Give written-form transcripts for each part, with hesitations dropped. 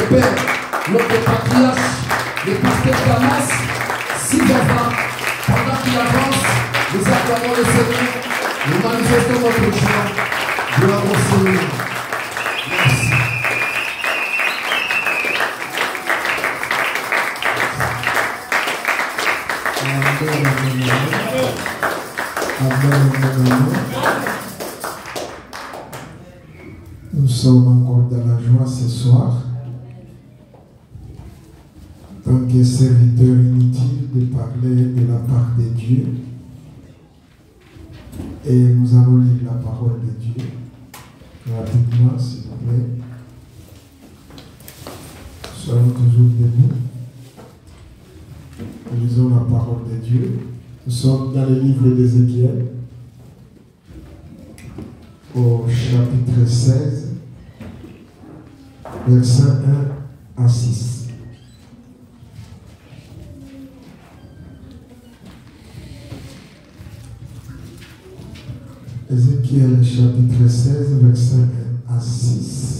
notre père, notre patriarche, le pasteur Damas, 6 enfants, pendant qu'il avance, nous acclamons le Seigneur, nous manifestons notre joie. Gloire au Seigneur. Merci. Nous sommes encore dans la joie ce soir. En tant que serviteur inutile de parler de la part de Dieu. Et nous allons lire la parole de Dieu. Rapidement, s'il vous plaît. Soyons toujours debout. Lisons la parole de Dieu. Nous sommes dans le livre d'Ézéchiel, au chapitre 16, versets 1 à 6. Ézéchiel, chapitre 16, versets 1 à 6.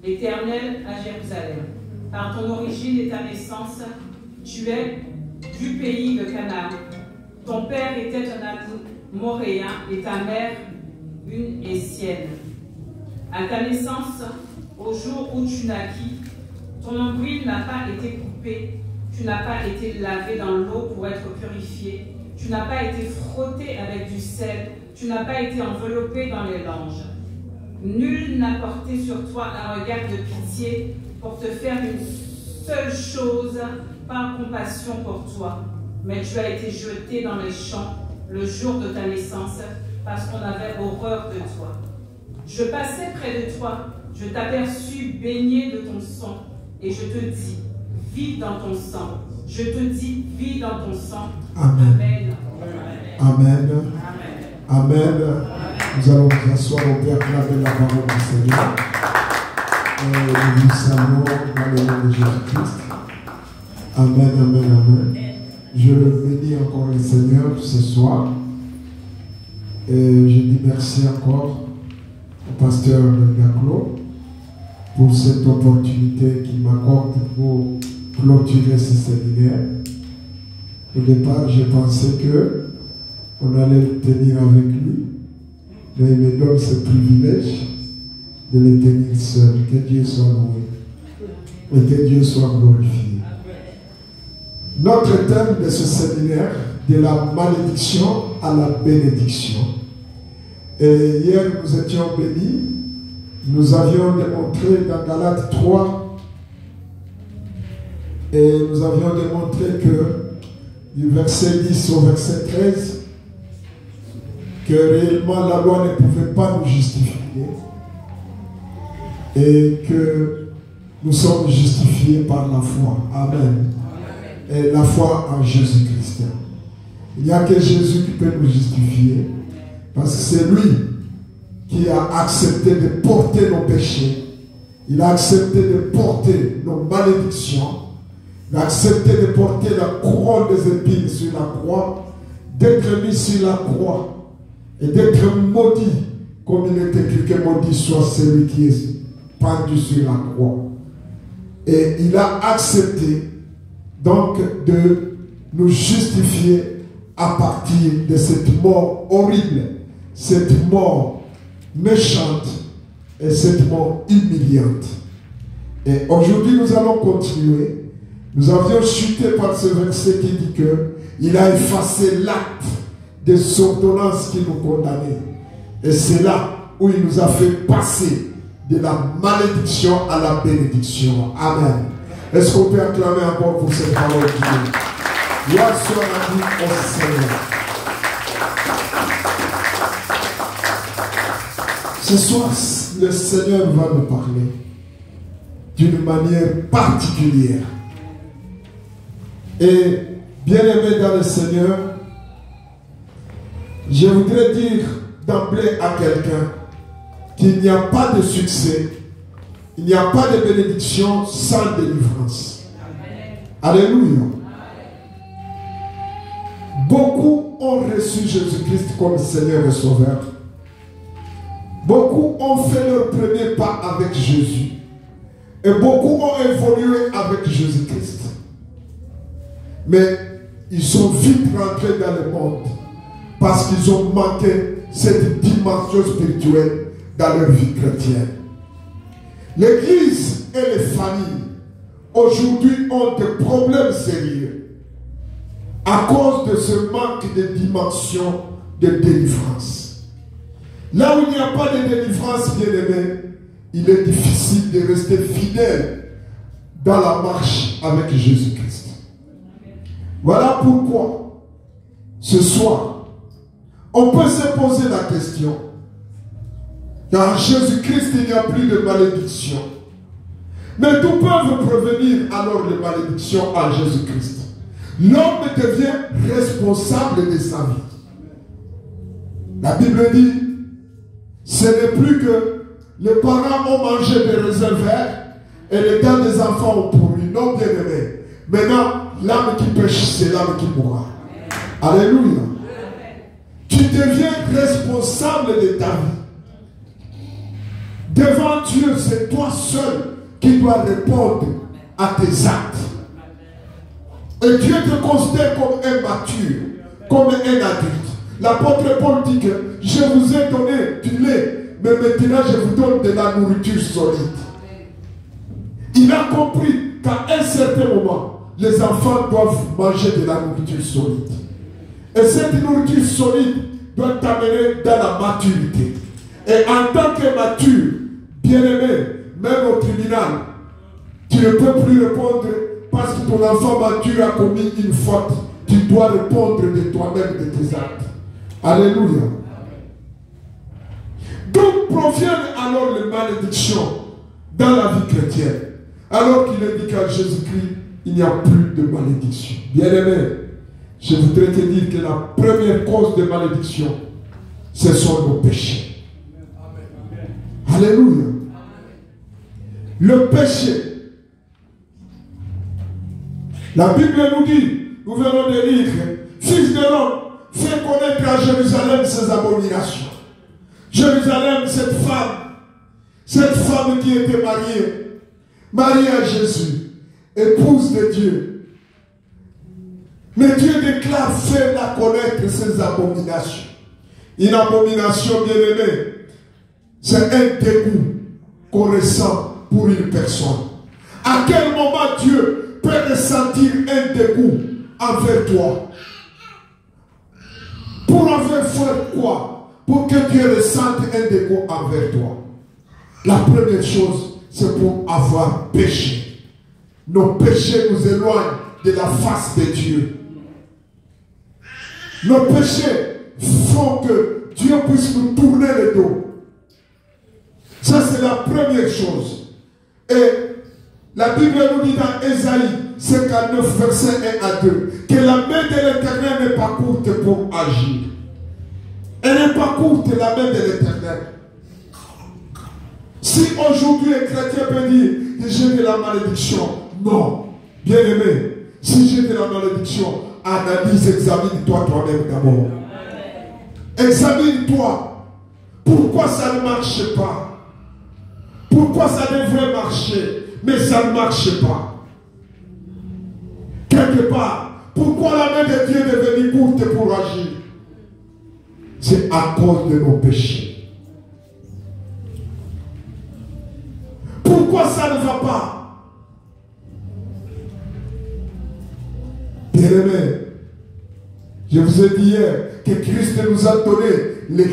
L'Éternel à Jérusalem. Par ton origine et ta naissance, tu es du pays de Canaan. Ton père était un Amoréen et ta mère une Essienne. À ta naissance, au jour où tu naquis, ton nombril n'a pas été coupé, tu n'as pas été lavé dans l'eau pour être purifié, tu n'as pas été frotté avec du sel, tu n'as pas été enveloppé dans les langes. Nul n'a porté sur toi un regard de pitié pour te faire une seule chose par compassion pour toi. Mais tu as été jeté dans les champs le jour de ta naissance parce qu'on avait horreur de toi. Je passais près de toi, je t'aperçus baigné de ton sang et je te dis, vis dans ton sang. Je te dis, vis dans ton sang. Amen. Amen. Amen. Amen. Nous allons nous asseoir au Père, acclamer la parole du Seigneur. Et nous saluons dans le nom de Jésus-Christ. Amen, amen, amen. Je bénis encore le Seigneur ce soir. Et je dis merci encore au pasteur Gaclo pour cette opportunité qu'il m'accorde pour clôturer ce séminaire. Au départ, j'ai pensé qu'on allait le tenir avec lui. Mais il me donne ce privilège de les tenir seul. Que Dieu soit loué. Et que Dieu soit glorifié. Notre thème de ce séminaire, de la malédiction à la bénédiction. Et hier, nous étions bénis. Nous avions démontré dans Galates 3, et nous avions démontré que du verset 10 au verset 13, que réellement la loi ne pouvait pas nous justifier et que nous sommes justifiés par la foi. Amen. Et la foi en Jésus-Christ. Il n'y a que Jésus qui peut nous justifier parce que c'est lui qui a accepté de porter nos péchés. Il a accepté de porter nos malédictions. Il a accepté de porter la couronne des épines sur la croix, d'être mis sur la croix et d'être maudit, comme il est écrit que maudit soit celui qui est pendu sur la croix. Et il a accepté donc de nous justifier à partir de cette mort horrible, cette mort méchante et cette mort humiliante. Et aujourd'hui nous allons continuer. Nous avions chuté par ce verset qui dit que il a effacé l'acte des ordonnances qui nous condamnaient. Et c'est là où il nous a fait passer de la malédiction à la bénédiction. Amen. Est-ce qu'on peut acclamer encore pour cette parole de Dieu? Gloire soit à nous au Seigneur. Ce soir, le Seigneur va nous parler d'une manière particulière. Et bien aimé dans le Seigneur, je voudrais dire d'emblée à quelqu'un qu'il n'y a pas de succès, il n'y a pas de bénédiction sans délivrance. Alléluia. Beaucoup ont reçu Jésus-Christ comme Seigneur et Sauveur. Beaucoup ont fait leur premier pas avec Jésus. Et beaucoup ont évolué avec Jésus-Christ. Mais ils sont vite rentrés dans le monde parce qu'ils ont manqué cette dimension spirituelle dans leur vie chrétienne. L'Église et les familles aujourd'hui ont des problèmes sérieux à cause de ce manque de dimension de délivrance. Là où il n'y a pas de délivrance, bien aimé, il est difficile de rester fidèle dans la marche avec Jésus-Christ. Voilà pourquoi ce soir, on peut se poser la question. Car en Jésus-Christ, il n'y a plus de malédiction. Mais d'où peuvent provenir alors les malédictions en Jésus-Christ? L'homme devient responsable de sa vie. La Bible dit, ce n'est plus que les parents ont mangé des raisins verts et les dents des enfants ont pourri. Non, bien aimé. Maintenant, l'âme qui pêche, c'est l'âme qui mourra. Alléluia. Tu deviens responsable de ta vie. Devant Dieu, c'est toi seul qui dois répondre à tes actes. Et Dieu te considère comme un mature, comme un adulte. L'apôtre Paul dit que je vous ai donné du lait, mais maintenant je vous donne de la nourriture solide. Il a compris qu'à un certain moment, les enfants doivent manger de la nourriture solide. Et cette nourriture solide doit t'amener dans la maturité. Et en tant que mature, bien-aimé, même au tribunal, tu ne peux plus répondre parce que ton enfant mature a commis une faute. Tu dois répondre de toi-même de tes actes. Alléluia. D'où proviennent alors les malédictions dans la vie chrétienne? Alors qu'il est dit qu'en Jésus-Christ, il n'y a plus de malédiction. Bien-aimé, je voudrais te dire que la première cause de malédiction, ce sont nos péchés. Alléluia. Le péché. La Bible nous dit, nous venons de lire, Fils de l'homme, fais connaître à Jérusalem ses abominations. Jérusalem, cette femme qui était mariée à Jésus, épouse de Dieu. Mais Dieu déclare, fais-la connaître ses abominations. Une abomination, bien-aimée, c'est un dégoût qu'on ressent pour une personne. À quel moment Dieu peut ressentir un dégoût envers toi? Pour envers faire quoi? Pour que Dieu ressente un dégoût envers toi. La première chose, c'est pour avoir péché. Nos péchés nous éloignent de la face de Dieu. Nos péchés font que Dieu puisse nous tourner le dos. Ça, c'est la première chose. Et la Bible nous dit dans Ésaïe 59, verset 1 à 2, que la main de l'Éternel n'est pas courte pour agir. Elle n'est pas courte, la main de l'Éternel. Si aujourd'hui un chrétien peut dire que j'ai de la malédiction, non. Bien aimé, si j'ai de la malédiction, analyse, examine-toi toi-même d'abord. Examine-toi. Pourquoi ça ne marche pas? Pourquoi ça devrait marcher, mais ça ne marche pas? Quelque part, pourquoi la main de Dieu est devenue courte pour agir? C'est à cause de nos péchés. Pourquoi ça ne va pas? Bien-aimé, je vous ai dit hier que Christ nous a donné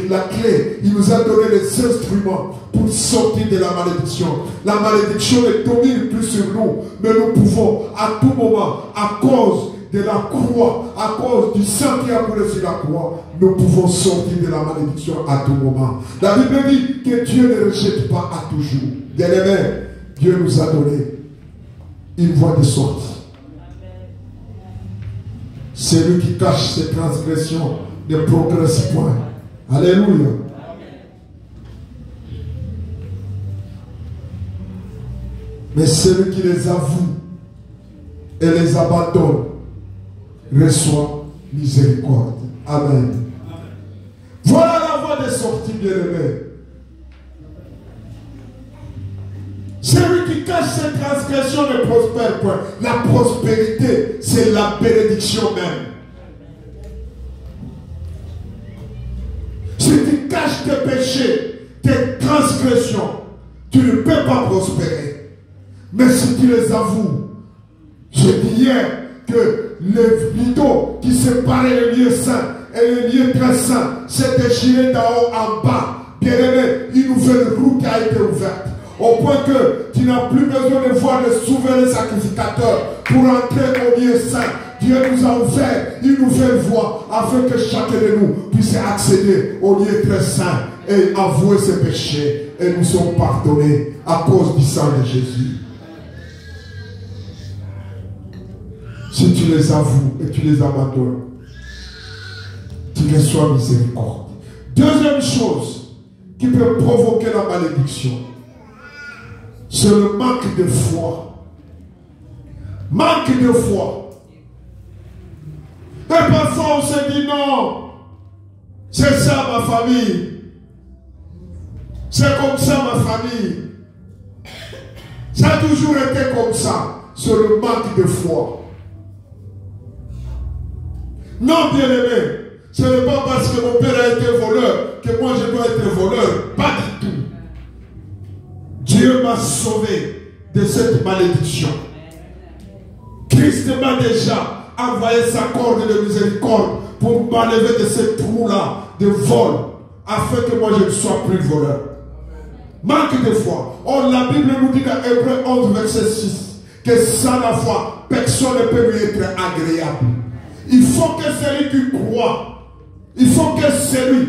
la clé, il nous a donné les instruments pour sortir de la malédiction. La malédiction ne domine plus sur nous, mais nous pouvons à tout moment, à cause de la croix, à cause du sang qui a coulé sur la croix, nous pouvons sortir de la malédiction à tout moment. La Bible dit que Dieu ne rejette pas à toujours. Bien-aimé, Dieu nous a donné une voie de sortie. Celui qui cache ses transgressions ne progresse point. Alléluia. Mais celui qui les avoue et les abandonne reçoit miséricorde. Amen. Voilà la voie de sortie, bien-aimé. Celui qui cache ses transgressions ne prospère point. La prospérité, c'est la bénédiction même. Si tu caches tes péchés, tes transgressions, tu ne peux pas prospérer. Mais si tu les avoues, je dis hier que le rideau qui séparait le lieu saint et le lieu très saint s'est déchiré d'en haut en bas. Bien-aimé, une nouvelle route a été ouverte. Au point que tu n'as plus besoin de voir le souverain sacrificateur pour entrer au lieu saint. Dieu nous a ouvert une nouvelle voie afin que chacun de nous puisse accéder au lieu très saint et avouer ses péchés. Et nous sommes pardonnés à cause du sang de Jésus. Si tu les avoues et tu les abandonnes, tu reçois miséricorde. Deuxième chose qui peut provoquer la malédiction, c'est le manque de foi. Manque de foi. Et parfois on se dit non, c'est ça ma famille. C'est comme ça ma famille. Ça a toujours été comme ça. C'est le manque de foi. Non, bien-aimé, ce n'est pas parce que mon père a été voleur que moi je dois être voleur. Pas du tout. Dieu m'a sauvé de cette malédiction. Christ m'a déjà envoyé sa corde de miséricorde pour m'enlever de ce trou-là de vol, afin que moi je ne sois plus voleur. Manque de foi. Or, la Bible nous dit dans Hébreux 11, verset 6, que sans la foi, personne ne peut lui être agréable. Il faut que celui qui croit, il faut que celui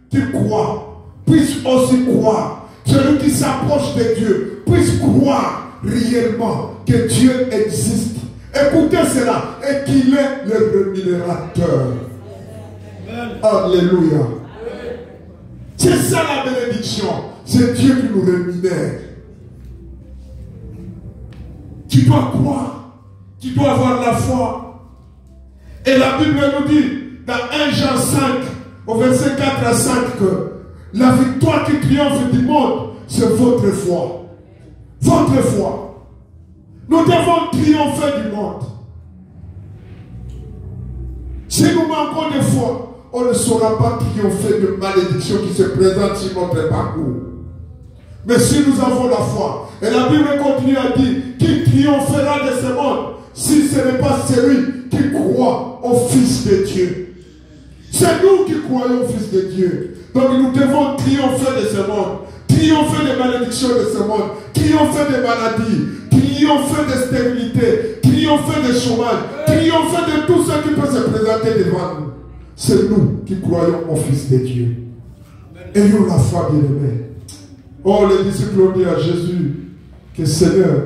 qui croit puisse aussi croire. Celui qui s'approche de Dieu puisse croire réellement que Dieu existe. Écoutez cela, et qu'il est le rémunérateur. Alléluia. C'est ça la bénédiction. C'est Dieu qui nous rémunère. Tu dois croire. Tu dois avoir la foi. Et la Bible nous dit dans 1 Jean 5, au verset 4 à 5, que la victoire qui triomphe du monde, c'est votre foi. Votre foi. Nous devons triompher du monde. Si nous manquons de foi, on ne saura pas triompher de malédictions qui se présentent sur notre parcours. Mais si nous avons la foi, et la Bible continue à dire, qui triomphera de ce monde, si ce n'est pas celui qui croit au Fils de Dieu. C'est nous qui croyons au Fils de Dieu. Donc nous devons triompher de ce monde, triompher des malédictions de ce monde, triompher des maladies, triompher de stérilité, triompher de chômage, triompher de tout ce qui peut se présenter devant nous. C'est nous qui croyons au Fils de Dieu. Ayons la foi, bien-aimés. Oh, les disciples ont dit à Jésus que Seigneur,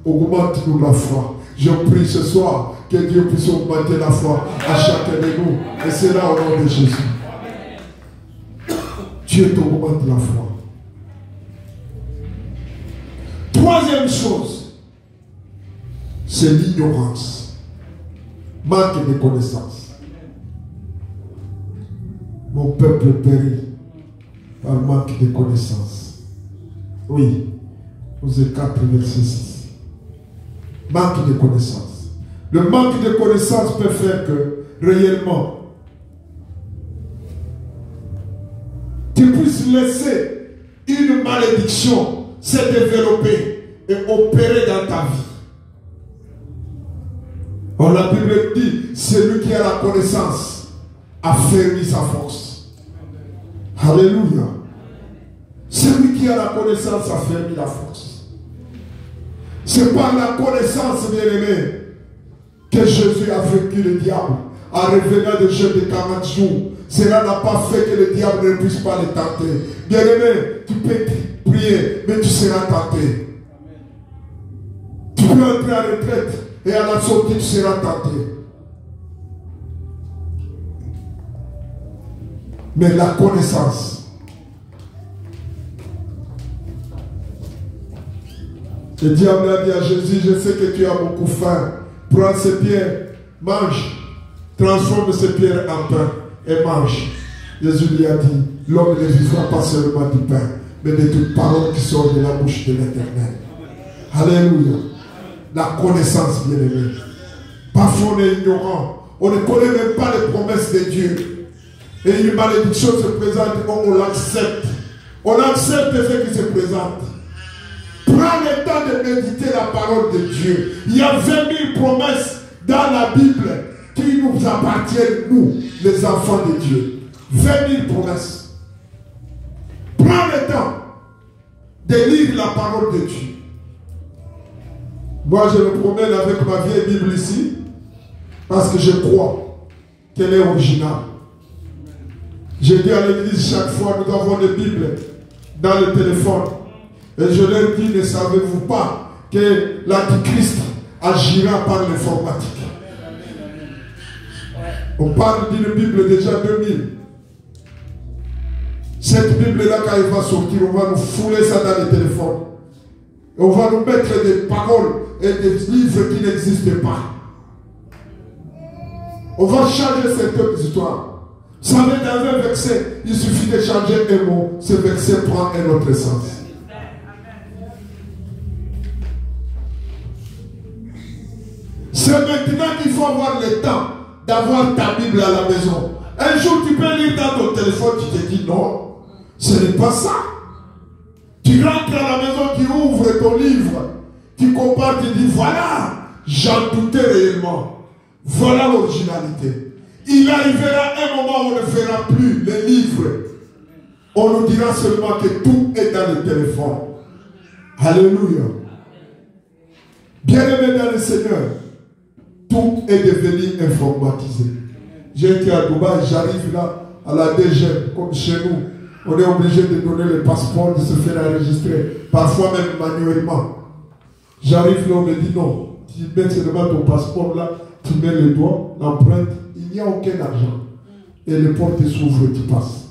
augmente-nous la foi. Je prie ce soir que Dieu puisse augmenter la foi à chacun de nous. Et c'est là au nom de Jésus. Dieu t'augmente la foi. Troisième chose, c'est l'ignorance. Manque de connaissance. Mon peuple périt par manque de connaissance. Oui, Osée 4, verset 6. Manque de connaissance. Le manque de connaissance peut faire que, réellement, tu puisses laisser une malédiction se développer et opérer dans ta vie. Or, la Bible dit, celui qui a la connaissance a fermé sa force. Alléluia. Celui qui a la connaissance a fermé la force. C'est par la connaissance, bien-aimé, que Jésus a vaincu le diable en revenant de jeûne de 40 jours. Cela n'a pas fait que le diable ne puisse pas le tenter. Bien-aimé, tu peux prier, mais tu seras tenté. Tu peux entrer en retraite et à la sortie, tu seras tenté. Mais la connaissance. Le diable a dit à Jésus, je sais que tu as beaucoup faim. Prends ces pierres, mange, transforme ces pierres en pain et mange. Jésus lui a dit, l'homme ne vivra pas seulement du pain, mais de toute parole qui sort de la bouche de l'Éternel. Alléluia. La connaissance, bien-aimé. Parfois on est ignorant. On ne connaît même pas les promesses de Dieu. Et une malédiction se présente, on l'accepte. On accepte ce qui se présente. Prends le temps de méditer la parole de Dieu. Il y a 20 000 promesses dans la Bible qui nous appartiennent, nous, les enfants de Dieu. 20 000 promesses. Prends le temps de lire la parole de Dieu. Moi, je me promène avec ma vieille Bible ici parce que je crois qu'elle est originale. Je dis à l'église chaque fois, nous avons des Bibles dans le téléphone. Et je leur dis, ne savez-vous pas que l'Antichrist agira par l'informatique? On parle d'une Bible déjà 2000. Cette Bible-là, quand elle va sortir, on va nous fouler ça dans le téléphone. Et on va nous mettre des paroles et des livres qui n'existent pas. On va changer certaines histoires. Vous savez, dans un verset, il suffit de changer un mot. Ce verset prend un autre sens. C'est maintenant qu'il faut avoir le temps d'avoir ta Bible à la maison. Un jour, tu peux lire dans ton téléphone, tu te dis non, ce n'est pas ça. Tu rentres à la maison, tu ouvres ton livre, tu compares, tu dis voilà, j'en doutais réellement. Voilà l'originalité. Il arrivera un moment où on ne fera plus les livres. On nous dira seulement que tout est dans le téléphone. Alléluia. Bien-aimé dans le Seigneur, tout est devenu informatisé. J'ai été à Dubaï, j'arrive là à la DG, comme chez nous. On est obligé de donner le passeport, de se faire enregistrer, parfois même manuellement. J'arrive là, on me dit non, tu mets seulement ton passeport là, tu mets le doigt, l'empreinte, il n'y a aucun argent. Et les portes s'ouvrent et tu passes.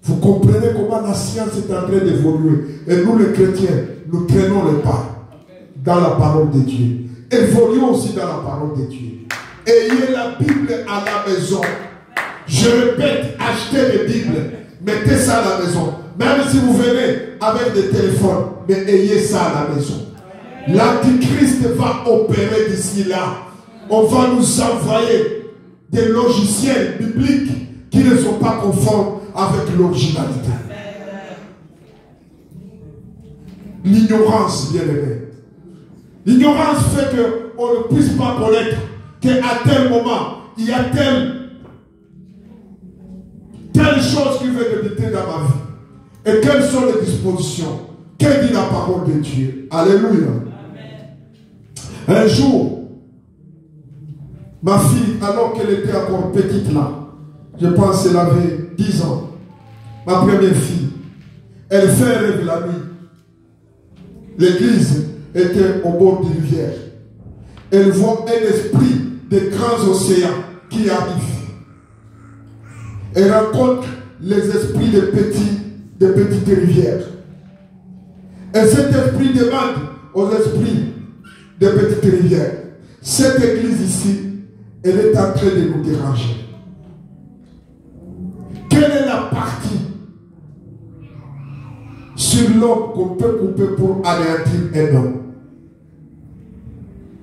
Vous comprenez comment la science est en train d'évoluer. Et nous les chrétiens, nous traînons le pas dans la parole de Dieu. Évoluons aussi dans la parole de Dieu. Ayez la Bible à la maison. Je répète, achetez des Bibles. Mettez ça à la maison. Même si vous venez avec des téléphones, mais ayez ça à la maison. L'Antichrist va opérer d'ici là. On va nous envoyer des logiciels bibliques qui ne sont pas conformes avec l'originalité. L'ignorance, bien aimé. L'ignorance fait qu'on ne puisse pas connaître qu'à tel moment, il y a telle chose qui veut débuter dans ma vie. Et quelles sont les dispositions? Que dit la parole de Dieu? Alléluia. Amen. Un jour, ma fille, alors qu'elle était encore petite là, je pense qu'elle avait 10 ans, ma première fille, elle fait un rêve la nuit. L'église était au bord d'une rivière. Elle voit un esprit des grands océans qui arrive. Elle rencontre les esprits des petites rivières. Et cet esprit demande aux esprits des petites rivières, cette église ici, elle est en train de nous déranger. Quelle est la partie sur l'homme qu'on peut couper pour anéantir un homme?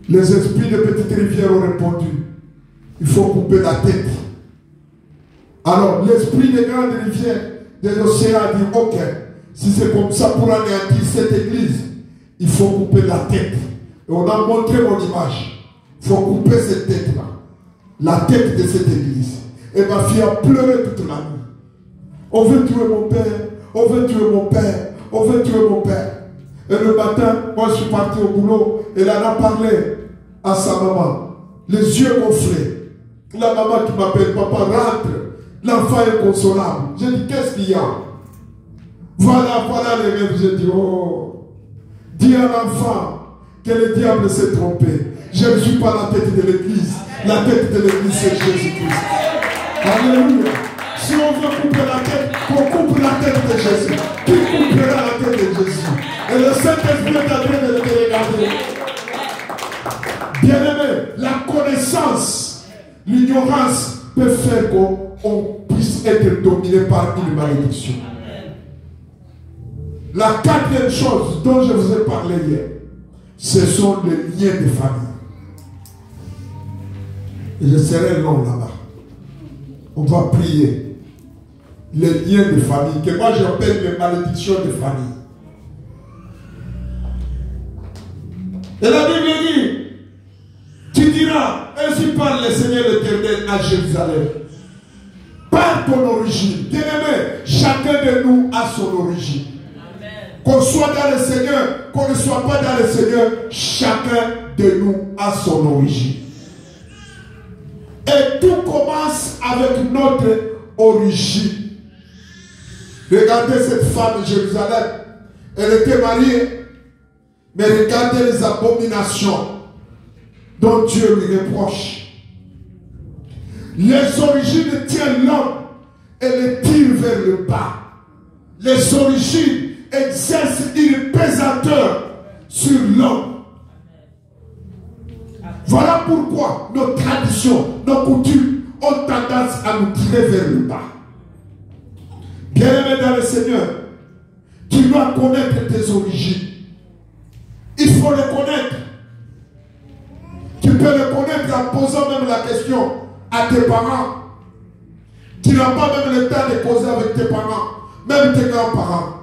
Les esprits de petites rivières ont répondu, il faut couper la tête. Alors l'esprit des grandes rivières, des océans a dit, ok, si c'est comme ça pour anéantir cette église, il faut couper la tête. Et on a montré mon image. Il faut couper cette tête-là. La tête de cette église. Et ma fille a pleuré toute la nuit. On veut tuer mon père, on veut tuer mon père, on veut tuer mon père. Et le matin, moi je suis parti au boulot, elle en a parlé. à sa maman, les yeux gonflés. La maman qui m'appelle, papa rentre, l'enfant est inconsolable. J'ai dit, qu'est-ce qu'il y a? Voilà les rêves. J'ai dit, oh, dis à l'enfant que le diable s'est trompé. Je ne suis pas la tête de l'église. La tête de l'église, c'est Jésus-Christ. Alléluia. Si on veut couper la tête, qu'on coupe la tête de Jésus. Qui coupera la tête de Jésus? Et le Saint-Esprit est en train de le regarder. Bien-aimé, la connaissance, l'ignorance peut faire qu'on puisse être dominé par une malédiction. La quatrième chose dont je vous ai parlé hier, ce sont les liens de famille. Et je serai long là-bas. On va prier. Les liens de famille, que moi j'appelle les malédictions de famille. Et la Bible dit, tu diras, ainsi parle le Seigneur l'Éternel à Jérusalem. Par ton origine, bien-aimé, chacun de nous a son origine. Qu'on soit dans le Seigneur, qu'on ne soit pas dans le Seigneur, chacun de nous a son origine. Et tout commence avec notre origine. Regardez cette femme de Jérusalem. Elle était mariée, mais regardez les abominations dont Dieu lui reproche. Les origines tiennent l'homme et le tirent vers le bas. Les origines exercent une pesanteur sur l'homme. Voilà pourquoi nos traditions, nos coutumes ont tendance à nous tirer vers le bas. Bien-aimé dans le Seigneur, tu dois connaître tes origines. Il faut les connaître. Tu peux les connaître en posant même la question à tes parents. Tu n'as pas même le temps de causer avec tes parents, même tes grands-parents.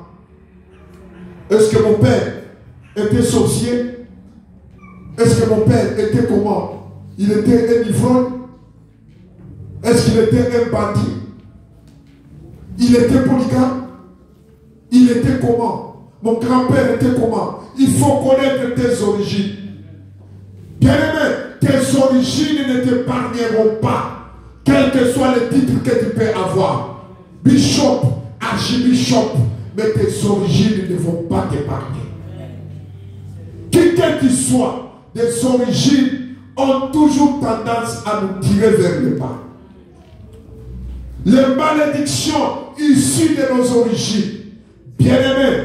Est-ce que mon père était sorcier? Est-ce que mon père était comment? Il était un ivrogne? Est-ce qu'il était un bandit? Il était polygame? Il était comment? Mon grand-père était comment? Il faut connaître tes origines. Bien-aimé, tes origines ne t'épargneront pas, quel que soit le titre que tu peux avoir. Bishop, archibishop, mais tes origines ne vont pas t'épargner. Qui que tu sois, des origines ont toujours tendance à nous tirer vers le bas. Les malédictions issues de nos origines, bien-aimés,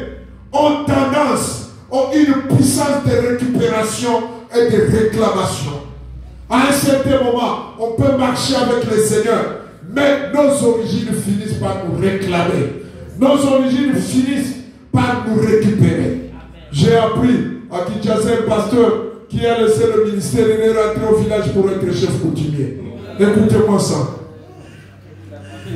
ont une puissance de récupération et de réclamation. À un certain moment, on peut marcher avec le Seigneur, mais nos origines finissent par nous réclamer. Nos origines finissent par nous récupérer. J'ai appris à Kinshasa, un pasteur qui a laissé le ministère, il est rentré au village pour être chef coutumier. Écoutez-moi ça.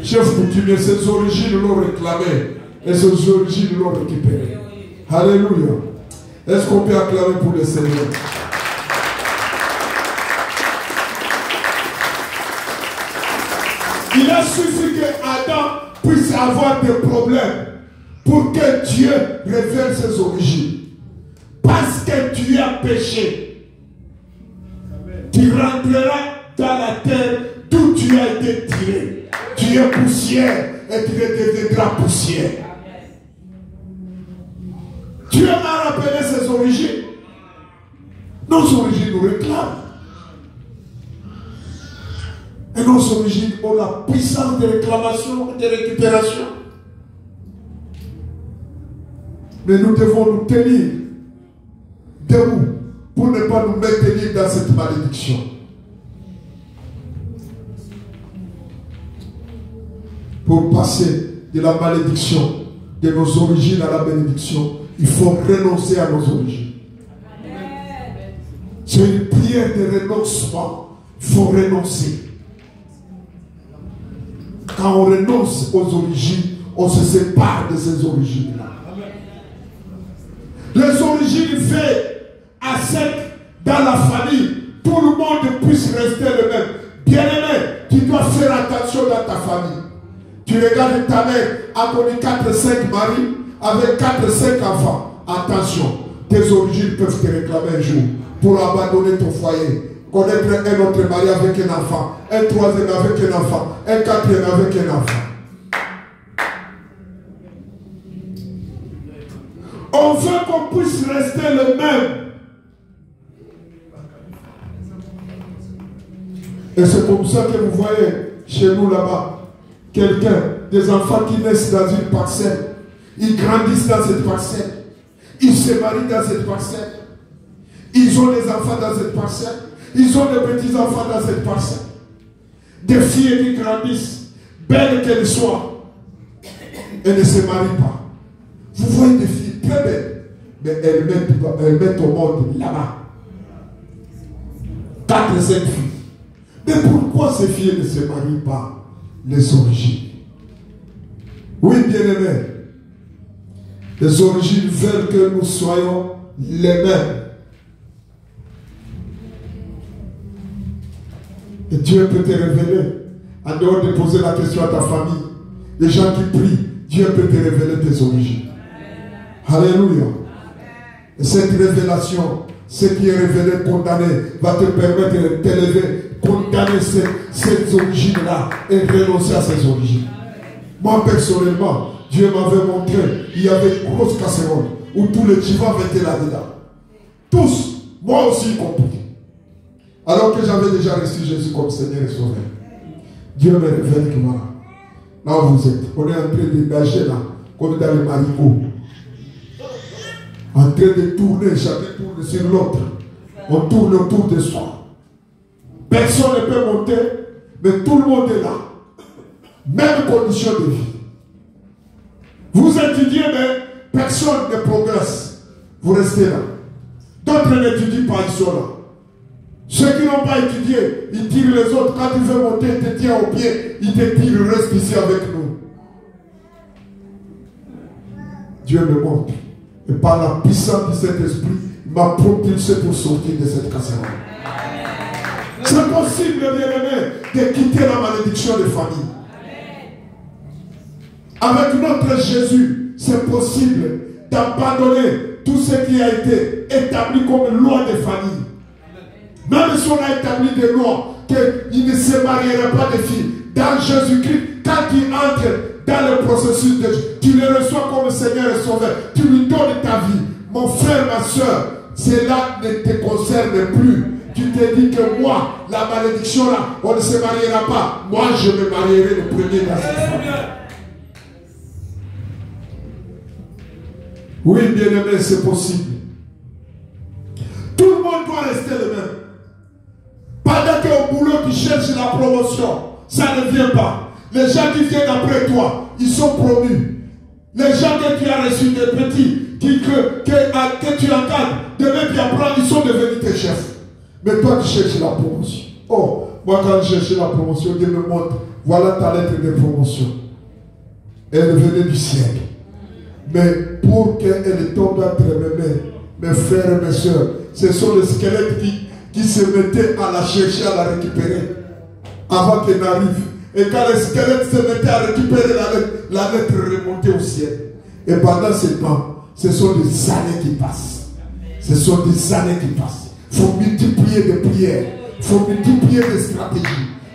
Chef coutumier, ses origines l'ont réclamé et ses origines l'ont récupéré. Alléluia. Est-ce qu'on peut acclamer pour le Seigneur? Il a suffi qu'Adam puisse avoir des problèmes pour que Dieu révèle ses origines. Parce que tu as péché, tu rentreras dans la terre d'où tu as été tiré. Tu es poussière et tu deviendras poussière. Dieu m'a rappelé ses origines. Nos origines nous réclament. Et nos origines ont la puissance de réclamation et de récupération. Mais nous devons nous tenir debout pour ne pas nous maintenir dans cette malédiction. Pour passer de la malédiction de nos origines à la bénédiction, il faut renoncer à nos origines. C'est une prière de renoncement. Il faut renoncer. Quand on renonce aux origines, on se sépare de ces origines-là. Les origines faites à sec dans la famille, tout le monde puisse rester le même. Bien-aimé, tu dois faire attention dans ta famille. Tu regardes ta mère a connu 4-5 maris avec 4-5 enfants. Attention, tes origines peuvent te réclamer un jour. pour abandonner ton foyer. Connaître un autre mari avec un enfant, un troisième avec un enfant, un quatrième avec un enfant. On veut qu'on puisse rester le même. Et c'est comme ça que vous voyez chez nous là-bas, quelqu'un, des enfants qui naissent dans une parcelle, ils grandissent dans cette parcelle, ils se marient dans cette parcelle, ils ont des enfants dans cette parcelle, ils ont des petits-enfants dans cette parcelle. Des filles qui grandissent, belles qu'elles soient, elles ne se marient pas. Vous voyez des filles très belles, mais elles mettent au monde là-bas 4 et 5 filles. Mais pourquoi ces filles ne se marient pas? Les origines. Oui, bien-aimés, les origines veulent que nous soyons les mêmes. Et Dieu peut te révéler, en dehors de poser la question à ta famille, les gens qui prient, Dieu peut te révéler tes origines. Alléluia. Et cette révélation, ce qui est révélé, condamné, va te permettre de t'élever, condamner ces origines-là et renoncer à ces origines. Moi, personnellement, Dieu m'avait montré, il y avait une grosse casserole où tous les divans étaient là-dedans. Tous, moi aussi compris. Alors que j'avais déjà reçu Jésus comme Seigneur et Sauveur. Dieu me révèle que voilà, là où vous êtes, on est en train de nager là, comme dans les marigots. En train de tourner, chacun tourne sur l'autre. On tourne autour de soi. Personne ne peut monter, mais tout le monde est là. Même condition de vie. Vous étudiez, mais personne ne progresse. Vous restez là. D'autres n'étudient pas, ils sont là. Ceux qui n'ont pas étudié, ils tirent les autres. Quand tu veux monter, ils te tiennent au pied, ils te tirent, reste ici avec nous. Dieu me montre. Et par la puissance de cet esprit, il m'a propulsé pour sortir de cette casserole. C'est possible, bien-aimé, de quitter la malédiction des familles. Avec notre Jésus, c'est possible d'abandonner tout ce qui a été établi comme loi des familles. Même si on a établi des lois qu'il ne se marierait pas de filles, dans Jésus-Christ, quand il entre dans le processus de Dieu, tu le reçois comme Seigneur et Sauveur, tu lui donnes ta vie. Mon frère, ma soeur, cela ne te concerne plus. Tu te dis que moi, la malédiction là, on ne se mariera pas. Moi, je me marierai le premier dans cette famille. Oui, bien-aimé, c'est possible. Tout le monde doit rester le même. Pendant qu'au boulot, tu cherches la promotion, ça ne vient pas. Les gens qui viennent après toi, ils sont promus. Les gens que tu as reçus des petits, que tu encadres, demain tu apprends, ils sont devenus tes chefs. Mais toi, tu cherches la promotion. Oh, moi quand je cherchais la promotion, Dieu me montre, voilà ta lettre de promotion. Elle venait du ciel. Mais pour qu'elle tombe entre mes mains, mes frères et mes soeurs, ce sont les squelettes qui se mettaient à la chercher, à la récupérer, avant qu'elle n'arrive. Et quand les squelettes se mettaient à récupérer la lettre remontée au ciel. Et pendant ce temps, ce sont des années qui passent. Ce sont des années qui passent. Il faut multiplier des prières. Il faut multiplier des stratégies.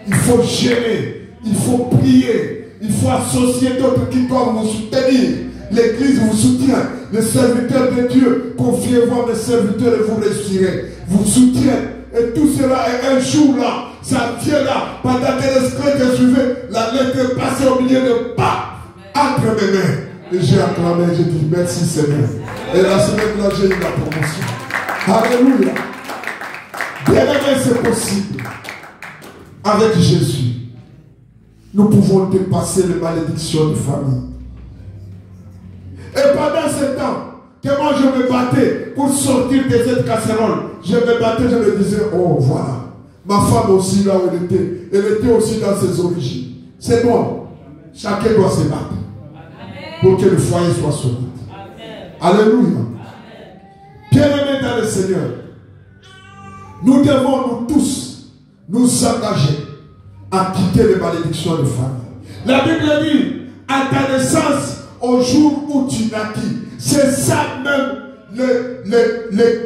Il faut gêner. Il faut prier. Il faut associer d'autres qui doivent vous soutenir. L'église vous soutient. Les serviteurs de Dieu, confiez-vous à mes serviteurs et vous réussirez. Vous soutiennent. Et tout cela est un jour là. Ça vient là. Pendant que les squelettes suivaient, la lettre est passée au milieu de pas. Entre mes mains. Et j'ai acclamé, j'ai dit merci Seigneur. Et la semaine là, j'ai eu la promotion. Alléluia. Bien-aimé, c'est possible. Avec Jésus, nous pouvons dépasser les malédictions de famille. Et pendant ce temps, que moi je me battais pour sortir de cette casserole, je me battais, je me disais, oh voilà, ma femme aussi là où elle était aussi dans ses origines. C'est moi. Chacun doit se battre pour que le foyer soit solide. Alléluia. Bien-aimés dans le Seigneur, nous devons nous tous nous engager à quitter les malédictions de famille. La Bible dit, à ta naissance, au jour où tu naquis, c'est ça même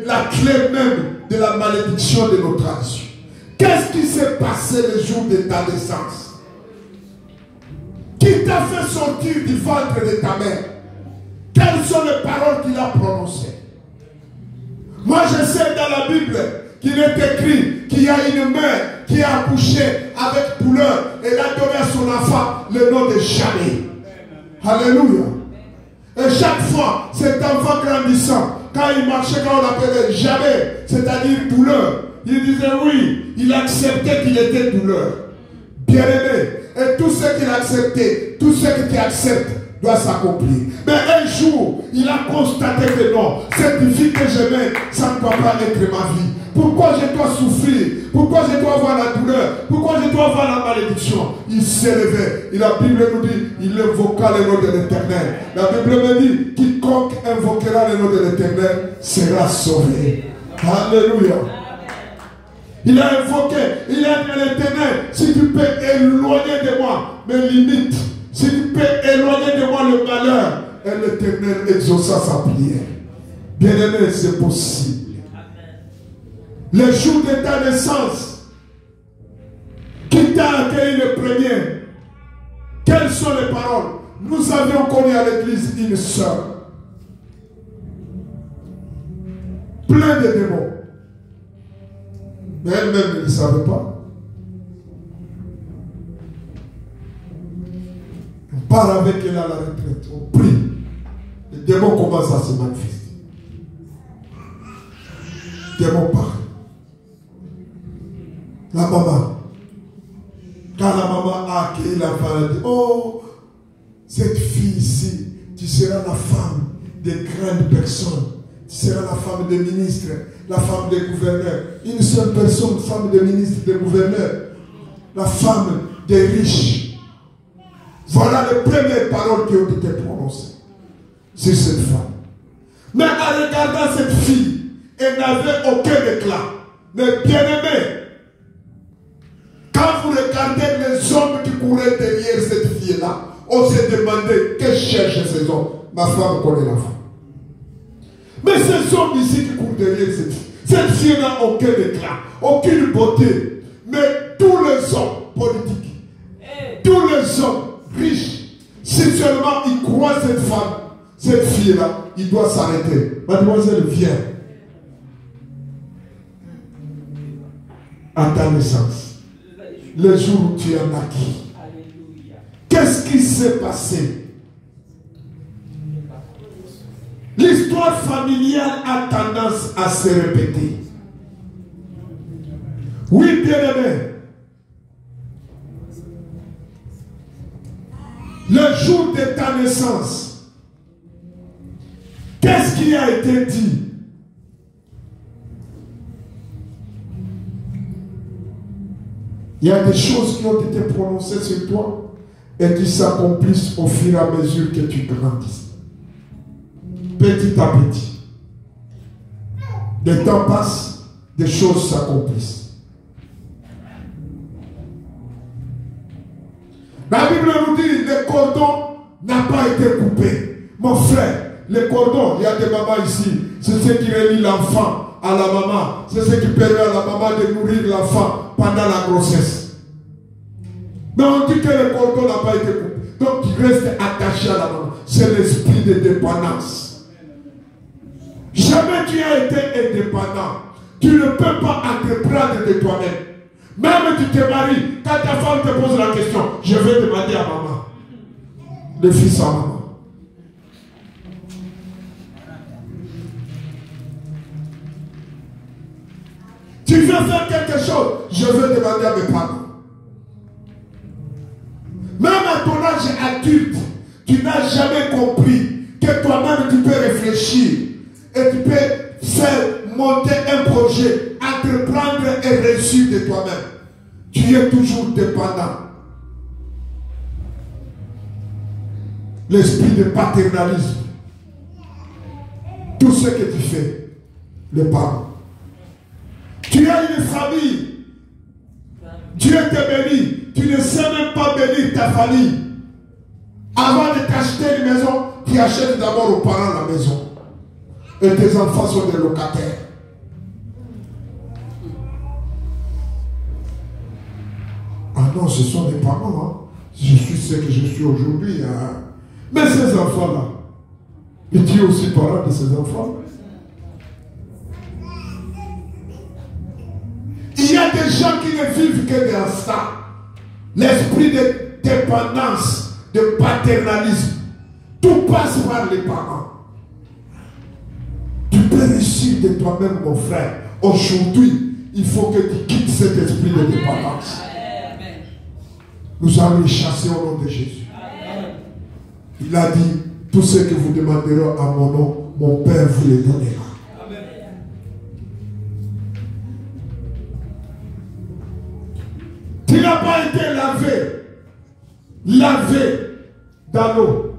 la clé même de la malédiction de nos traditions. Qu'est-ce qui s'est passé le jour de ta naissance? Qui t'a fait sortir du ventre de ta mère? Quelles sont les paroles qu'il a prononcées? Moi, je sais dans la Bible qu'il est écrit qu'il y a une mère qui a accouché avec douleur et a donné à son enfant le nom de Jamais. Alléluia. Et chaque fois, cet enfant grandissant, quand il marchait, quand on l'appelait Jamais, c'est-à-dire douleur, il disait oui, il acceptait qu'il était douleur. Bien-aimé, et tout ce qu'il acceptait, tout ce que tu acceptes doit s'accomplir. Mais un jour, il a constaté que non, cette vie que j'aimais, ça ne doit pas être ma vie. Pourquoi je dois souffrir? Pourquoi je dois avoir la douleur? Pourquoi je dois avoir la malédiction? Il s'est levé. Et la Bible nous dit, il invoqua le nom de l'Éternel. La Bible me dit, quiconque invoquera le nom de l'Éternel sera sauvé. Alléluia. Il a invoqué, il a dit à l'Éternel, si tu peux éloigner de moi mes limites, si tu peux éloigner de moi le malheur, et l'Éternel exauça sa prière. Bien-aimé, c'est possible. Le jour de ta naissance, qui t'a accueilli le premier, quelles sont les paroles? Nous avions connu à l'église une sœur, plein de démons. Mais elle-même ne le savait pas. On part avec elle à la retraite, on prie. Les démons commencent à se manifester. Les démons partent. La maman, quand la maman a accueilli l'enfant, elle dit, oh, cette fille ici, tu seras la femme des grandes personnes. Tu seras la femme des ministres, la femme des gouverneurs. Une seule personne, femme des ministres, des gouverneurs. La femme des riches. Voilà les premières paroles qui ont été prononcées sur cette femme. Mais en regardant cette fille, elle n'avait aucun éclat. Mais bien aimée, quand vous regardez les hommes qui couraient derrière cette fille-là, on s'est demandé que cherchent ces hommes. Ma femme connaît la femme. Mais ces hommes ici qui courent derrière cette fille n'a aucun éclat, aucune beauté. Mais tous les hommes politiques, tous les hommes riches, si seulement ils croient cette femme, cette fille-là, il doit s'arrêter. Mademoiselle, viens. À ta naissance. Le jour où tu es naquis. Qu'est-ce qui s'est passé? L'histoire familiale a tendance à se répéter. Oui, bien-aimé. Le jour de ta naissance, qu'est-ce qui a été dit? Il y a des choses qui ont été prononcées sur toi et qui s'accomplissent au fur et à mesure que tu grandis. Petit à petit. Le temps passe, des choses s'accomplissent. La Bible nous dit, le cordon n'a pas été coupé. Mon frère, le cordon, il y a des mamans ici, c'est ce qui relie l'enfant à la maman. C'est ce qui permet à la maman de nourrir l'enfant pendant la grossesse. Mais on dit que le cordon n'a pas été coupé. Donc il reste attaché à la maman. C'est l'esprit de dépendance. Jamais tu as été indépendant. Tu ne peux pas entreprendre de toi-même. Même tu te maries, quand ta femme te pose la question, je vais demander à maman. Le fils à maman. Tu veux faire quelque chose, je vais demander à mes parents. Même à ton âge adulte, tu n'as jamais compris que toi-même tu peux réfléchir et tu peux faire monter un projet, entreprendre et réussir de toi-même. Tu es toujours dépendant. L'esprit de paternalisme. Tout ce que tu fais, les parents. Tu as une famille. Dieu te bénit. Tu ne sais même pas bénir ta famille. Avant de t'acheter une maison, tu achètes d'abord aux parents la maison. Et tes enfants sont des locataires. non, ce sont des parents. Hein. Je suis ce que je suis aujourd'hui. Hein. Mais ces enfants-là, et tu es aussi parent de ces enfants. Il y a des gens qui ne vivent que dans ça. L'esprit de dépendance, de paternalisme. Tout passe par les parents. Tu peux réussir de toi-même, mon frère. Aujourd'hui, il faut que tu quittes cet esprit de dépendance. Nous allons les chasser au nom de Jésus. Il a dit, tout ce que vous demanderez à mon nom, mon Père vous les donnera. Tu n'as pas été lavé dans l'eau.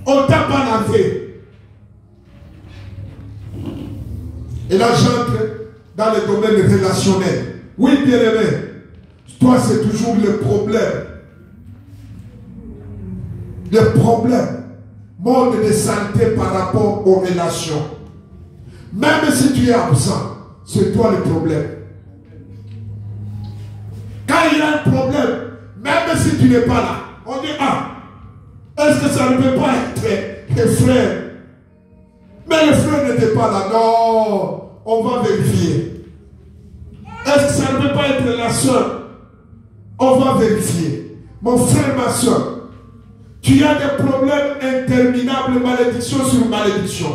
On ne t'a pas lavé. Et là, j'entre dans le domaine relationnel. Oui, bien-aimé, toi, c'est toujours le problème. Le problème. Monde de santé par rapport aux relations. Même si tu es absent, c'est toi le problème. Quand il y a un problème, même si tu n'es pas là, on dit, ah, est-ce que ça ne peut pas être le frère? Mais le frère n'était pas là. Non, on va vérifier. Est-ce que ça ne peut pas être la soeur? On va vérifier. Mon frère, ma soeur, tu as des problèmes interminables, malédiction sur malédiction.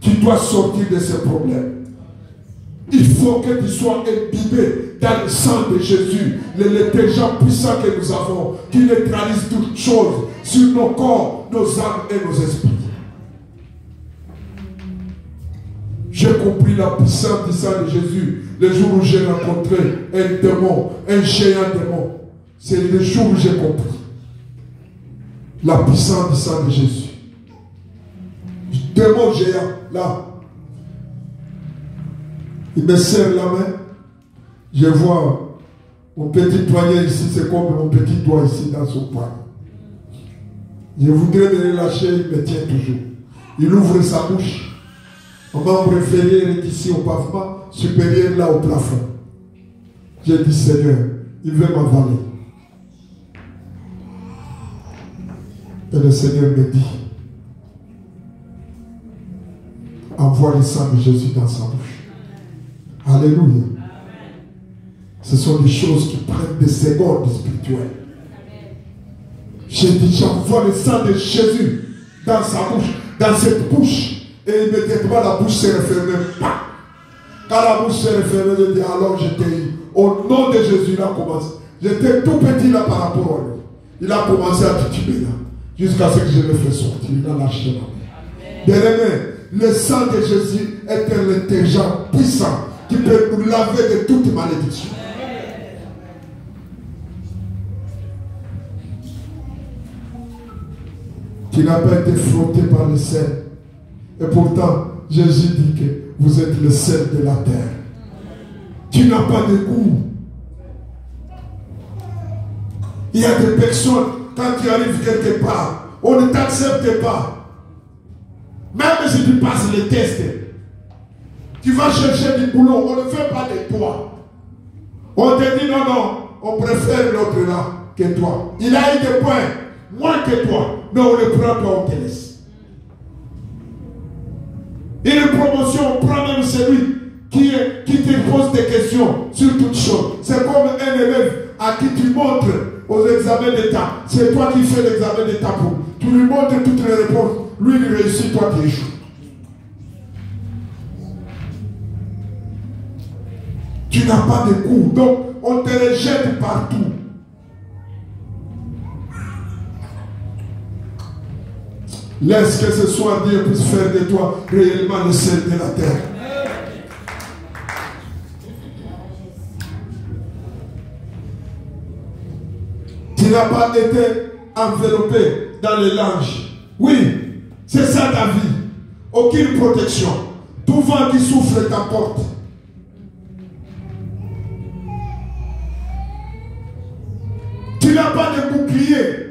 Tu dois sortir de ces problèmes. Il faut que tu sois imbibé dans le sang de Jésus, le détergent puissant que nous avons, qui neutralise toutes choses sur nos corps, nos âmes et nos esprits. J'ai compris la puissance du sang de Jésus le jour où j'ai rencontré un démon, un géant démon. C'est le jour où j'ai compris la puissance du sang de Jésus. Démon géant, là. Il me serre la main. Je vois mon petit poignet ici, c'est comme mon petit doigt ici dans son poignet. Je voudrais le relâcher, il me tient toujours. Il ouvre sa bouche. Mon membre inférieur est ici au pavement, supérieur là au plafond. J'ai dit, Seigneur, il veut m'avaler. Et le Seigneur me dit, envoie le sang de Jésus dans sa bouche. Alléluia. Amen. Ce sont des choses qui prennent des secondes spirituelles. J'ai dit, j'envoie le sang de Jésus dans sa bouche, dans cette bouche. Et immédiatement la bouche s'est refermée. Quand la bouche s'est refermée, je dis, alors j'étais au nom de Jésus, il a commencé. J'étais tout petit là par rapport à lui. Il a commencé à tituber là. Jusqu'à ce que je le fais sortir. Il a lâché la main. Bien-aimé, le sang de Jésus est un détergent puissant qui peut nous laver de toute malédiction. Tu n'as pas été frotté par le sel. Et pourtant, Jésus dit que vous êtes le sel de la terre. Tu n'as pas de goût. Il y a des personnes, quand tu arrives quelque part, on ne t'accepte pas. Même si tu passes les tests, tu vas chercher du boulot, on ne fait pas de toi. On te dit non, non, on préfère l'autre là que toi. Il a eu des points, moins que toi, mais on le prend, toi, on te laisse. Une promotion, on prend même celui qui te pose des questions sur toutes choses. C'est comme un élève à qui tu montres aux examens d'État. C'est toi qui fais l'examen d'État pour. Tu lui montres toutes les réponses. Lui, il réussit, toi, tu échoues. Tu n'as pas de goût. Donc, on te rejette partout. Laisse que ce soir Dieu puisse faire de toi réellement le sel de la terre. Tu n'as pas été enveloppé dans les langes. Oui, c'est ça ta vie. Aucune protection. Tout vent qui souffle t'apporte. Tu n'as pas de bouclier.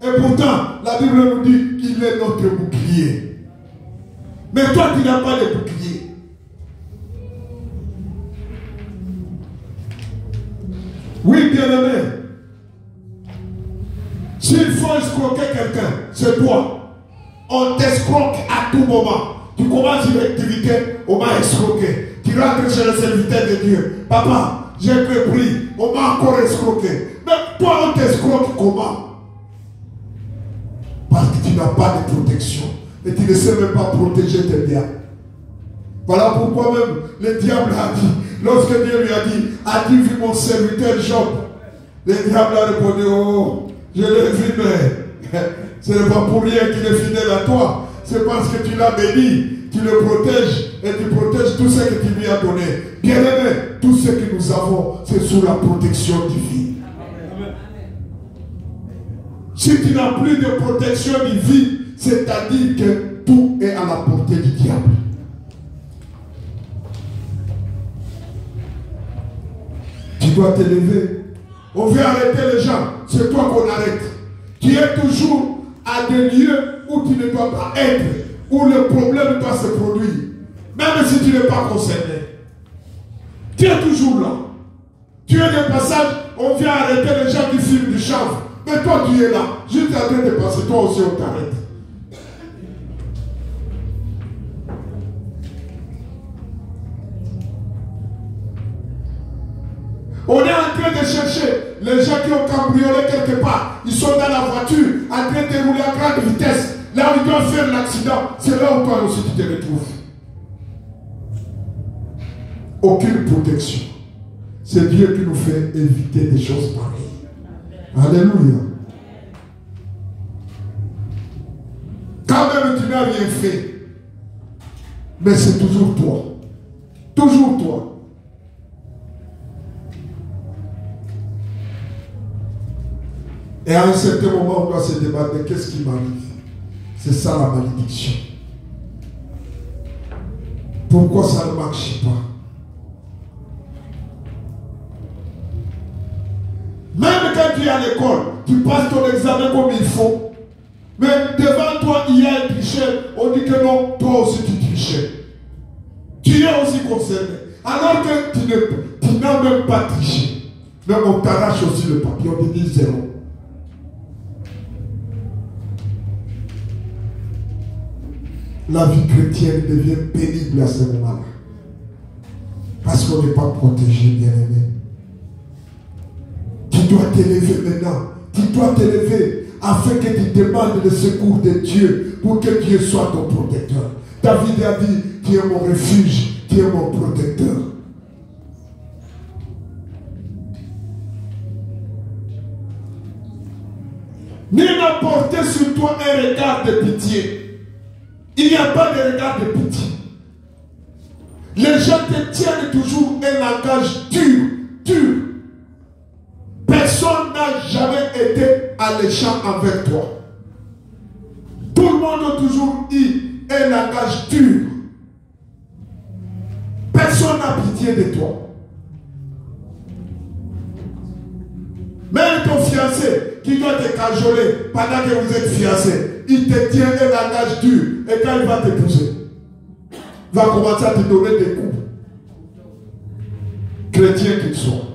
Et pourtant, la Bible nous dit qu'il est notre bouclier. Mais toi, tu n'as pas de bouclier. Oui, bien-aimé. S'il faut escroquer quelqu'un, c'est toi. On t'escroque à tout moment. Tu commences une activité, on m'a escroqué. Tu rentres chez le serviteur de Dieu. Papa, j'ai compris, on m'a encore escroqué. Mais toi, on t'escroque comment? Parce que tu n'as pas de protection. Et tu ne sais même pas protéger tes biens. Voilà pourquoi même le diable a dit, lorsque Dieu lui a dit, as-tu vu mon serviteur Job? Le diable a répondu, oh, je l'ai vu, mais ce n'est pas pour rien qu'il est fidèle à toi. C'est parce que tu l'as béni, tu le protèges et tu protèges tout ce que tu lui as donné. Bien-aimé, tout ce que nous avons, c'est sous la protection divine. Si tu n'as plus de protection divine, c'est-à-dire que tout est à la portée du diable. Tu dois te lever. On veut arrêter les gens. C'est toi qu'on arrête. Tu es toujours à des lieux où tu ne dois pas être, où le problème doit se produire. Même si tu n'es pas concerné. Tu es toujours là. Tu es des passages, on vient arrêter les gens qui filment du chanvre. Mais toi tu es là. Juste en train de passer, toi aussi on t'arrête. On est en train de chercher les gens qui ont cambriolé quelque part. Ils sont dans la voiture, en train de rouler à grande vitesse. Là où ils doivent faire l'accident, c'est là où toi aussi tu te retrouves. Aucune protection. C'est Dieu qui nous fait éviter des choses pareilles. Alléluia. Quand même tu n'as rien fait, mais c'est toujours toi. Toujours toi. Et à un certain moment, on doit se demander qu'est-ce qui m'arrive. C'est ça la malédiction. Pourquoi ça ne marche pas? Même quand tu es à l'école, tu passes ton examen comme il faut. Mais devant toi, il y a un tricheur. On dit que non, toi aussi tu trichais. Tu es aussi concerné. Alors que tu n'as même pas triché. Mais on t'arrache aussi le papier, on te dit 0. La vie chrétienne devient pénible à ce moment-là. Parce qu'on n'est pas protégé, bien-aimé. Tu dois t'élever maintenant. Tu dois t'élever afin que tu demandes le secours de Dieu pour que Dieu soit ton protecteur. David a dit, tu es mon refuge, tu es mon protecteur. Nul n'a porté sur toi un regard de pitié. Il n'y a pas de regard de pitié. Les gens te tiennent toujours un langage dur. Personne n'a jamais été alléchant avec toi. Tout le monde a toujours eu un langage dur. Personne n'a pitié de toi. Même ton fiancé qui doit te cajoler pendant que vous êtes fiancés, il te tient un langage dur. Et quand il va t'épouser, il va commencer à te donner des coups. Chrétien qu'il soit.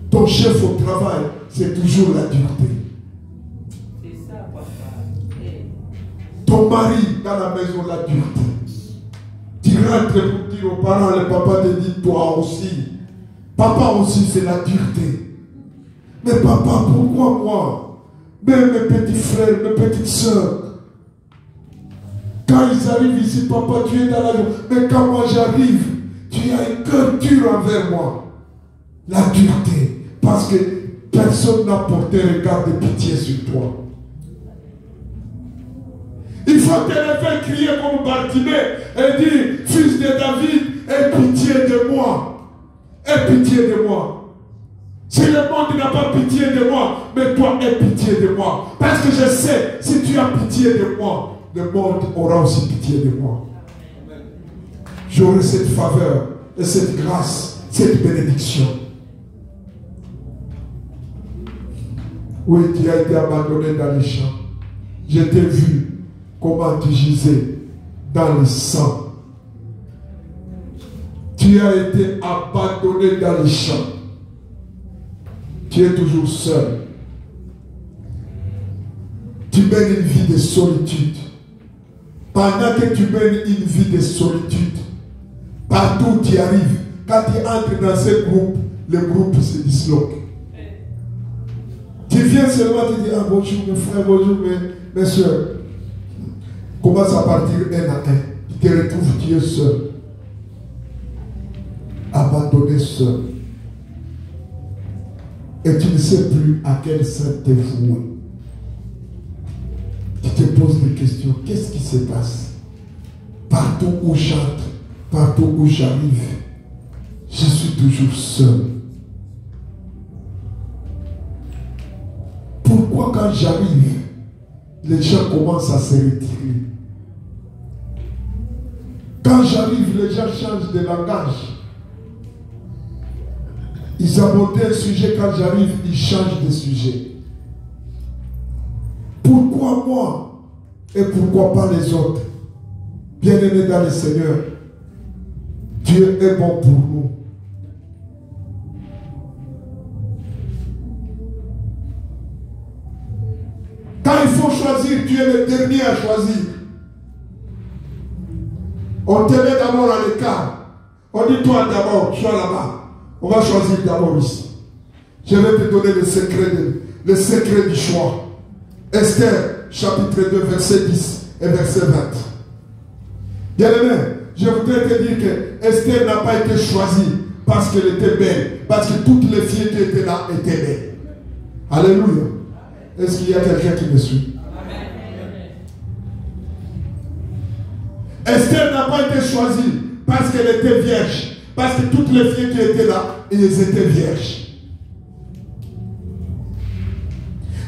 Ton chef au travail, c'est toujours la dureté. C'est ça, papa. Ton mari dans la maison, la dureté. Tu rentres pour dire aux parents, le papa te dit, toi aussi. Papa aussi, c'est la dureté. Mais papa, pourquoi moi? Même mes petits frères, mes petites soeurs. Quand ils arrivent ici, papa, tu es dans la joie. Mais quand moi j'arrive, tu as un cœur dur envers moi. La dureté. Parce que personne n'a porté un regard de pitié sur toi. Il faut te lever, crier comme Bartimée et dire, fils de David, aie pitié de moi. Aie pitié de moi. Si le monde n'a pas pitié de moi, mais toi aie pitié de moi. Parce que je sais, si tu as pitié de moi, le monde aura aussi pitié de moi. J'aurai cette faveur et cette grâce, cette bénédiction. Oui, tu as été abandonné dans les champs. Je t'ai vu comment tu gisais dans le sang. Tu as été abandonné dans les champs. Tu es toujours seul. Tu mènes une vie de solitude. Pendant que tu mènes une vie de solitude, partout où tu arrives, quand tu entres dans ce groupe, le groupe se disloque. Tu viens seulement te dire, ah, bonjour mes frères, bonjour mes soeurs. Commence à partir un à un. Tu te retrouves, tu es seul. Abandonné seul. Et tu ne sais plus à quel sein te vouer. Tu te poses des questions. Qu'est-ce qui se passe? Partout où j'entre, partout où j'arrive, je suis toujours seul. Pourquoi quand j'arrive, les gens commencent à se retirer? Quand j'arrive, les gens changent de langage. Ils abordent un sujet, quand j'arrive, ils changent de sujet. Pourquoi moi et pourquoi pas les autres? Bien-aimés dans le Seigneur, Dieu est bon pour nous. Quand il faut choisir, tu es le dernier à choisir. On te met d'abord à l'écart. On dit toi d'abord, sois là-bas. On va choisir d'abord ici. Je vais te donner le secret du choix. Esther, chapitre 2, verset 10 et verset 20. Bien-aimé, je voudrais te dire que Esther n'a pas été choisie parce qu'elle était belle, parce que toutes les filles qui étaient là étaient belles. Alléluia. Est-ce qu'il y a quelqu'un qui me suit? Esther n'a pas été choisie parce qu'elle était vierge, parce que toutes les filles qui étaient là, elles étaient vierges.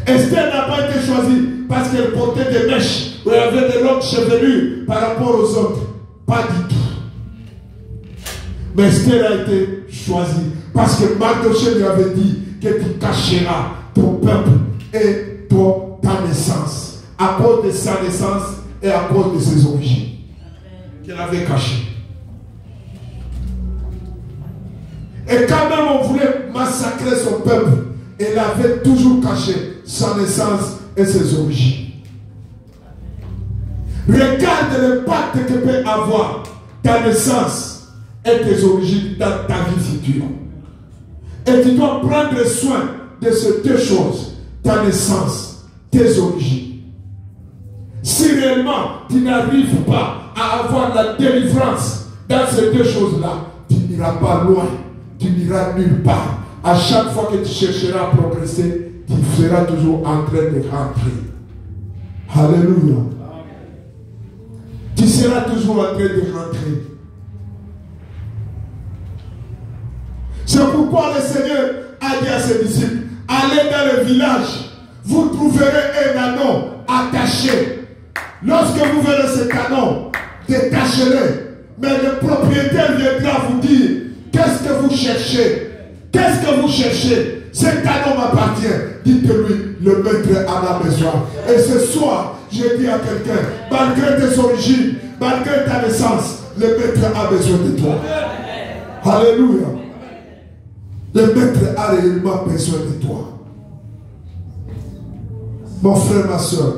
Esther n'a pas été choisie parce qu'elle portait des mèches ou elle avait des longues chevelures par rapport aux autres. Pas du tout. Mais Esther a été choisie parce que Mardochée lui avait dit que tu cacheras ton peuple et ta naissance à cause de sa naissance et à cause de ses origines qu'elle avait cachées. Et quand même on voulait massacrer son peuple, elle avait toujours caché sa naissance et ses origines. Regarde l'impact que peut avoir ta naissance et tes origines dans ta vie future. Et tu dois prendre soin de ces deux choses, ta naissance, tes origines. Si réellement tu n'arrives pas à avoir la délivrance dans ces deux choses-là, tu n'iras pas loin, tu n'iras nulle part. À chaque fois que tu chercheras à progresser, tu seras toujours en train de rentrer. Alléluia. Tu seras toujours en train de rentrer. C'est pourquoi le Seigneur a dit à ses disciples, allez dans le village, vous trouverez un anon attaché. Lorsque vous verrez cet anon, détachez-le. Mais le propriétaire viendra vous dire, qu'est-ce que vous cherchez? Qu'est-ce que vous cherchez? Cet anon m'appartient. Dites-lui, le maître en a besoin. Et ce soir, je dis à quelqu'un, malgré tes origines, malgré ta naissance, le maître a besoin de toi. Alléluia. Le maître a réellement besoin de toi. Mon frère, ma soeur,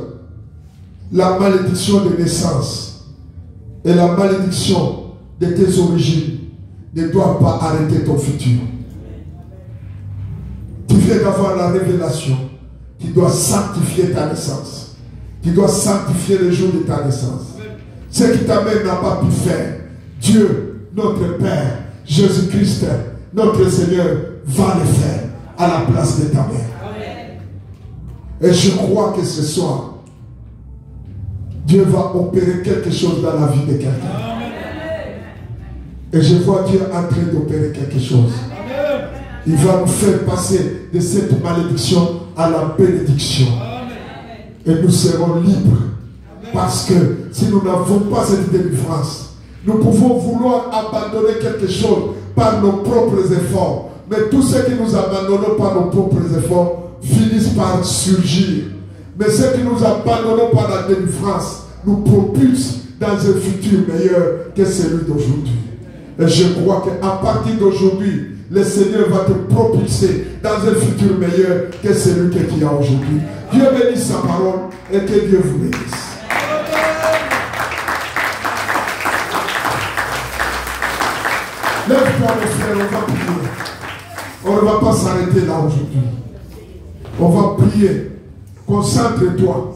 la malédiction de naissance et la malédiction de tes origines ne doivent pas arrêter ton futur. Tu viens d'avoir la révélation. Tu dois sanctifier ta naissance. Tu dois sanctifier le jour de ta naissance. Ce qui ta mère n'a pas pu faire, Dieu, notre Père, Jésus-Christ, notre Seigneur, va le faire à la place de ta mère. Et je crois que ce soir, Dieu va opérer quelque chose dans la vie de quelqu'un. Et je vois Dieu en train d'opérer quelque chose. Il va nous faire passer de cette malédiction à la bénédiction. Et nous serons libres. Parce que si nous n'avons pas cette délivrance, nous pouvons vouloir abandonner quelque chose par nos propres efforts. Mais tous ceux qui nous abandonnons par nos propres efforts finissent par surgir. Mais ceux qui nous abandonnons par la délivrance nous propulsent dans un futur meilleur que celui d'aujourd'hui. Et je crois qu'à partir d'aujourd'hui, le Seigneur va te propulser dans un futur meilleur que celui que tu as aujourd'hui. Dieu bénisse sa parole et que Dieu vous bénisse. Lève-toi mon frère, on va prier. On ne va pas s'arrêter là aujourd'hui. On va prier. Concentre-toi.